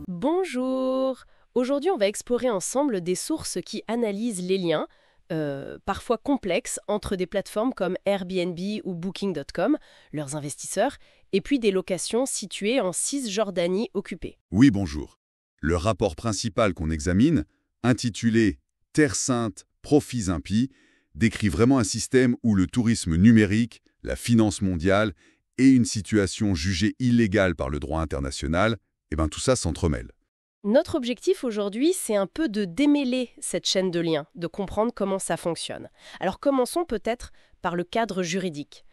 Bonjour! Aujourd'hui, on va explorer ensemble des sources qui analysent les liens, parfois complexes, entre des plateformes comme Airbnb ou Booking.com, leurs investisseurs, et puis des locations situées en Cisjordanie occupée. Oui, bonjour. Le rapport principal qu'on examine, intitulé « Terre sainte, profits impies », décrit vraiment un système où le tourisme numérique, la finance mondiale et une situation jugée illégale par le droit international, tout ça s'entremêle. Notre objectif aujourd'hui, c'est un peu de démêler cette chaîne de liens, de comprendre comment ça fonctionne. Alors commençons peut-être par le cadre juridique.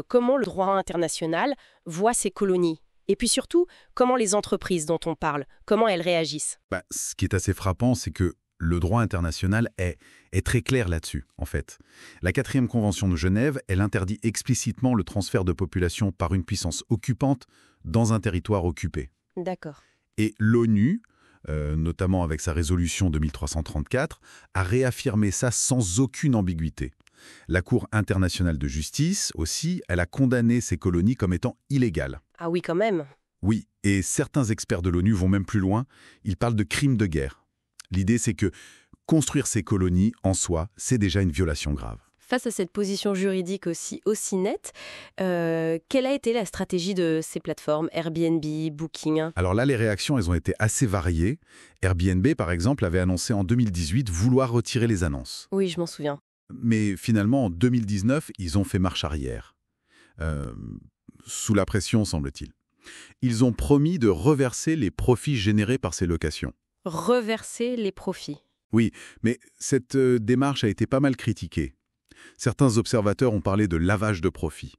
Comment le droit international voit ces colonies? Et puis surtout, comment les entreprises dont on parle, comment elles réagissent? Ce qui est assez frappant, c'est que le droit international est très clair là-dessus, en fait. La 4e Convention de Genève, elle interdit explicitement le transfert de population par une puissance occupante dans un territoire occupé. D'accord. Et l'ONU, notamment avec sa résolution 2334, a réaffirmé ça sans aucune ambiguïté. La Cour internationale de justice, aussi, elle a condamné ces colonies comme étant illégales. Ah oui, quand même. Oui, et certains experts de l'ONU vont même plus loin, ils parlent de crimes de guerre. L'idée, c'est que construire ces colonies, en soi, c'est déjà une violation grave. Face à cette position juridique aussi nette, quelle a été la stratégie de ces plateformes, Airbnb, Booking? Alors là, les réactions, elles ont été assez variées. Airbnb, par exemple, avait annoncé en 2018 vouloir retirer les annonces. Oui, je m'en souviens. Mais finalement, en 2019, ils ont fait marche arrière. Sous la pression, semble-t-il. Ils ont promis de reverser les profits générés par ces locations. Reverser les profits. Oui, mais cette démarche a été pas mal critiquée. Certains observateurs ont parlé de lavage de profits.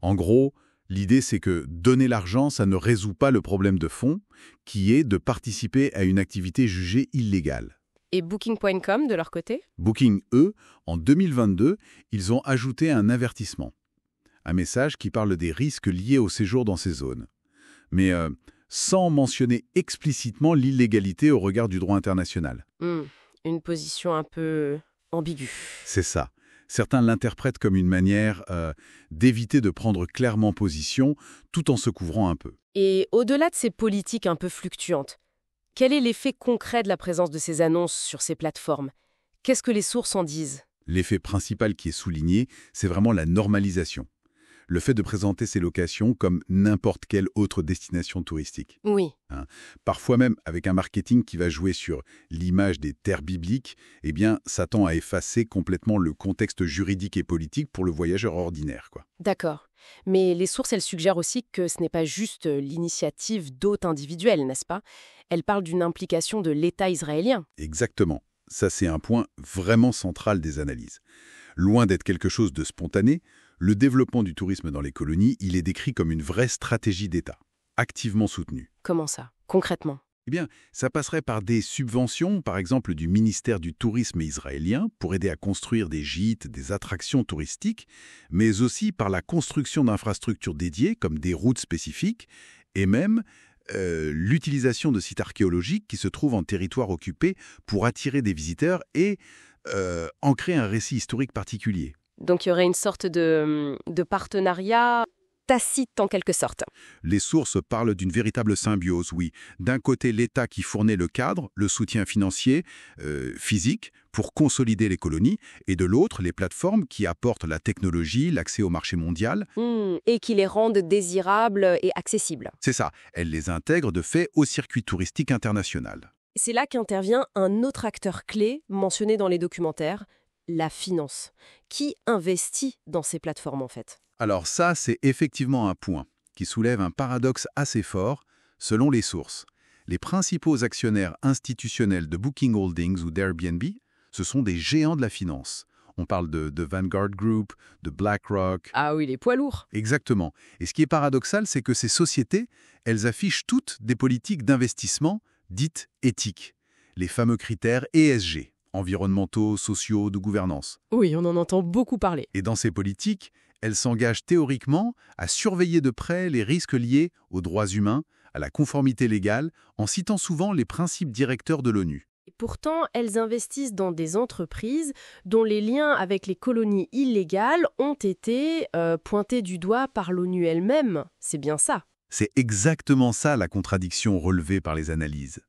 En gros, l'idée c'est que donner l'argent, ça ne résout pas le problème de fond, qui est de participer à une activité jugée illégale. Et Booking.com, de leur côté? Booking, eux, en 2022, ils ont ajouté un avertissement. Un message qui parle des risques liés au séjour dans ces zones. Mais sans mentionner explicitement l'illégalité au regard du droit international. Une position un peu ambiguë. C'est ça. Certains l'interprètent comme une manière d'éviter de prendre clairement position tout en se couvrant un peu. Et au-delà de ces politiques un peu fluctuantes, quel est l'effet concret de la présence de ces annonces sur ces plateformes? Qu'est-ce que les sources en disent? L'effet principal qui est souligné, c'est vraiment la normalisation. Le fait de présenter ces locations comme n'importe quelle autre destination touristique. Oui. Parfois même avec un marketing qui va jouer sur l'image des terres bibliques, ça tend à effacer complètement le contexte juridique et politique pour le voyageur ordinaire, quoi. D'accord. Mais les sources, elles suggèrent aussi que ce n'est pas juste l'initiative d'hôtes individuels, n'est-ce pas? Elles parlent d'une implication de l'État israélien. Exactement. Ça, c'est un point vraiment central des analyses. Loin d'être quelque chose de spontané, le développement du tourisme dans les colonies, il est décrit comme une vraie stratégie d'État, activement soutenue. Comment ça, concrètement? Ça passerait par des subventions, par exemple du ministère du Tourisme israélien, pour aider à construire des gîtes, des attractions touristiques, mais aussi par la construction d'infrastructures dédiées, comme des routes spécifiques, et même l'utilisation de sites archéologiques qui se trouvent en territoire occupé pour attirer des visiteurs et ancrer un récit historique particulier. Donc il y aurait une sorte de partenariat tacite en quelque sorte. Les sources parlent d'une véritable symbiose, oui. D'un côté, l'État qui fournit le cadre, le soutien financier, physique, pour consolider les colonies, et de l'autre, les plateformes qui apportent la technologie, l'accès au marché mondial. Et qui les rendent désirables et accessibles. C'est ça, elles les intègrent de fait au circuit touristique international. C'est là qu'intervient un autre acteur clé mentionné dans les documentaires, la finance. Qui investit dans ces plateformes en fait? Alors ça, c'est effectivement un point qui soulève un paradoxe assez fort selon les sources. Les principaux actionnaires institutionnels de Booking Holdings ou d'Airbnb, ce sont des géants de la finance. On parle de Vanguard Group, de BlackRock. Ah oui, les poids lourds. Exactement. Et ce qui est paradoxal, c'est que ces sociétés, elles affichent toutes des politiques d'investissement dites éthiques. Les fameux critères ESG, environnementaux, sociaux, de gouvernance. Oui, on en entend beaucoup parler. Et dans ces politiques, elles s'engagent théoriquement à surveiller de près les risques liés aux droits humains, à la conformité légale, en citant souvent les principes directeurs de l'ONU. Pourtant, elles investissent dans des entreprises dont les liens avec les colonies illégales ont été pointés du doigt par l'ONU elle-même. C'est bien ça. C'est exactement ça la contradiction relevée par les analyses.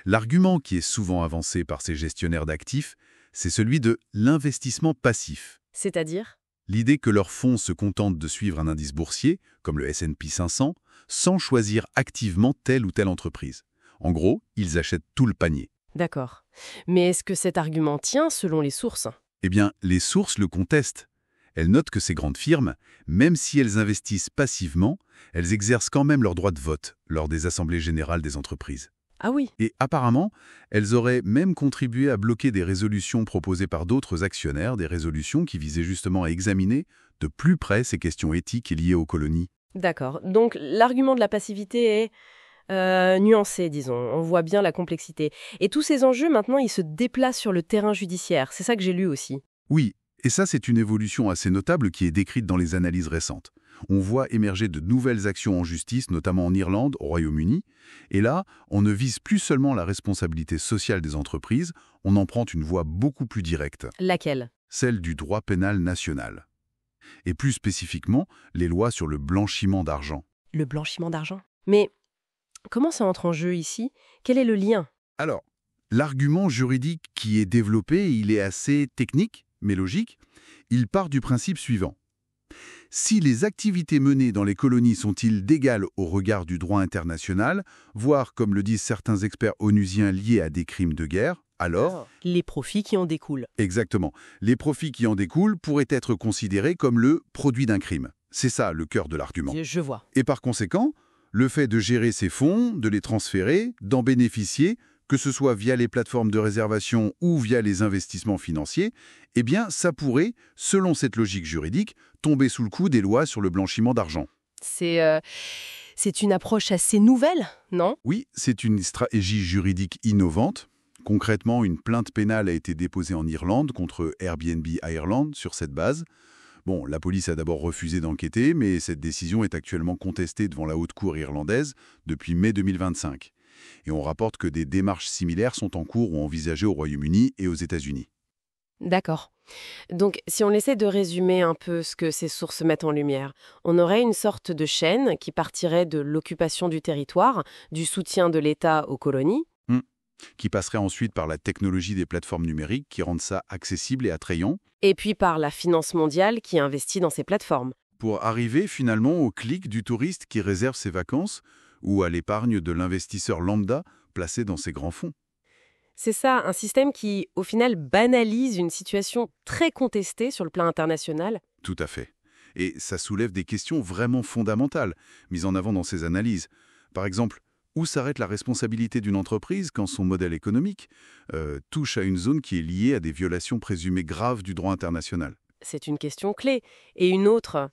L'argument qui est souvent avancé par ces gestionnaires d'actifs, c'est celui de l'investissement passif. C'est-à-dire ? L'idée que leurs fonds se contentent de suivre un indice boursier, comme le S&P 500, sans choisir activement telle ou telle entreprise. En gros, ils achètent tout le panier. D'accord. Mais est-ce que cet argument tient selon les sources ? Eh bien, les sources le contestent. Elles notent que ces grandes firmes, même si elles investissent passivement, elles exercent quand même leur droit de vote lors des assemblées générales des entreprises. Ah oui. Et apparemment, elles auraient même contribué à bloquer des résolutions proposées par d'autres actionnaires, des résolutions qui visaient justement à examiner de plus près ces questions éthiques liées aux colonies. D'accord. Donc l'argument de la passivité est nuancé, disons. On voit bien la complexité. Et tous ces enjeux, maintenant, ils se déplacent sur le terrain judiciaire. C'est ça que j'ai lu aussi. Oui, et ça c'est une évolution assez notable qui est décrite dans les analyses récentes. On voit émerger de nouvelles actions en justice, notamment en Irlande, au Royaume-Uni. Et là, on ne vise plus seulement la responsabilité sociale des entreprises, on emprunte une voie beaucoup plus directe. Laquelle ? Celle du droit pénal national. Et plus spécifiquement, les lois sur le blanchiment d'argent. Le blanchiment d'argent ? Mais comment ça entre en jeu ici ? Quel est le lien ? Alors, l'argument juridique qui est développé, il est assez technique, mais logique. Il part du principe suivant. Si les activités menées dans les colonies sont-ils d'égales au regard du droit international, voire, comme le disent certains experts onusiens liés à des crimes de guerre, alors... Les profits qui en découlent. Exactement. Les profits qui en découlent pourraient être considérés comme le produit d'un crime. C'est ça le cœur de l'argument. Je vois. Et par conséquent, le fait de gérer ces fonds, de les transférer, d'en bénéficier, que ce soit via les plateformes de réservation ou via les investissements financiers, eh bien, ça pourrait, selon cette logique juridique, tomber sous le coup des lois sur le blanchiment d'argent. C'est une approche assez nouvelle, non ? Oui, c'est une stratégie juridique innovante. Concrètement, une plainte pénale a été déposée en Irlande contre Airbnb Ireland sur cette base. Bon, la police a d'abord refusé d'enquêter, mais cette décision est actuellement contestée devant la Haute Cour irlandaise depuis mai 2025. Et on rapporte que des démarches similaires sont en cours ou envisagées au Royaume-Uni et aux États-Unis. D'accord. Donc, si on essaie de résumer un peu ce que ces sources mettent en lumière, on aurait une sorte de chaîne qui partirait de l'occupation du territoire, du soutien de l'État aux colonies, qui passerait ensuite par la technologie des plateformes numériques qui rendent ça accessible et attrayant, et puis par la finance mondiale qui investit dans ces plateformes. pour arriver finalement au clic du touriste qui réserve ses vacances ou à l'épargne de l'investisseur lambda placé dans ses grands fonds. C'est ça, un système qui, au final, banalise une situation très contestée sur le plan international. Tout à fait. Et ça soulève des questions vraiment fondamentales, mises en avant dans ces analyses. Par exemple, où s'arrête la responsabilité d'une entreprise quand son modèle économique touche à une zone qui est liée à des violations présumées graves du droit international ? C'est une question clé. Et une autre,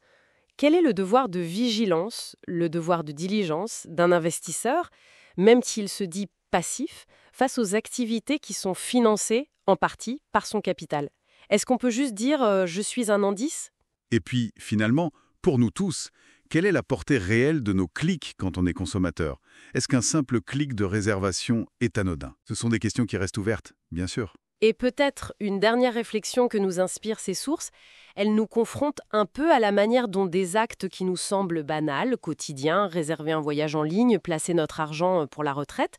quel est le devoir de vigilance, le devoir de diligence d'un investisseur, même s'il se dit passif, face aux activités qui sont financées, en partie, par son capital ? Est-ce qu'on peut juste dire « je suis un indice » ? Et puis, finalement, pour nous tous, quelle est la portée réelle de nos clics quand on est consommateur ? Est-ce qu'un simple clic de réservation est anodin ? Ce sont des questions qui restent ouvertes, bien sûr. Et peut-être une dernière réflexion que nous inspirent ces sources, elle nous confronte un peu à la manière dont des actes qui nous semblent banals, quotidiens, réserver un voyage en ligne, placer notre argent pour la retraite,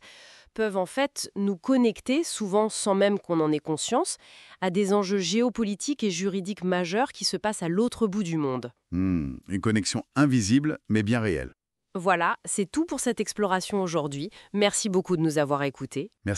peuvent en fait nous connecter, souvent sans même qu'on en ait conscience, à des enjeux géopolitiques et juridiques majeurs qui se passent à l'autre bout du monde. Une connexion invisible, mais bien réelle. Voilà, c'est tout pour cette exploration aujourd'hui. Merci beaucoup de nous avoir écoutés. Merci.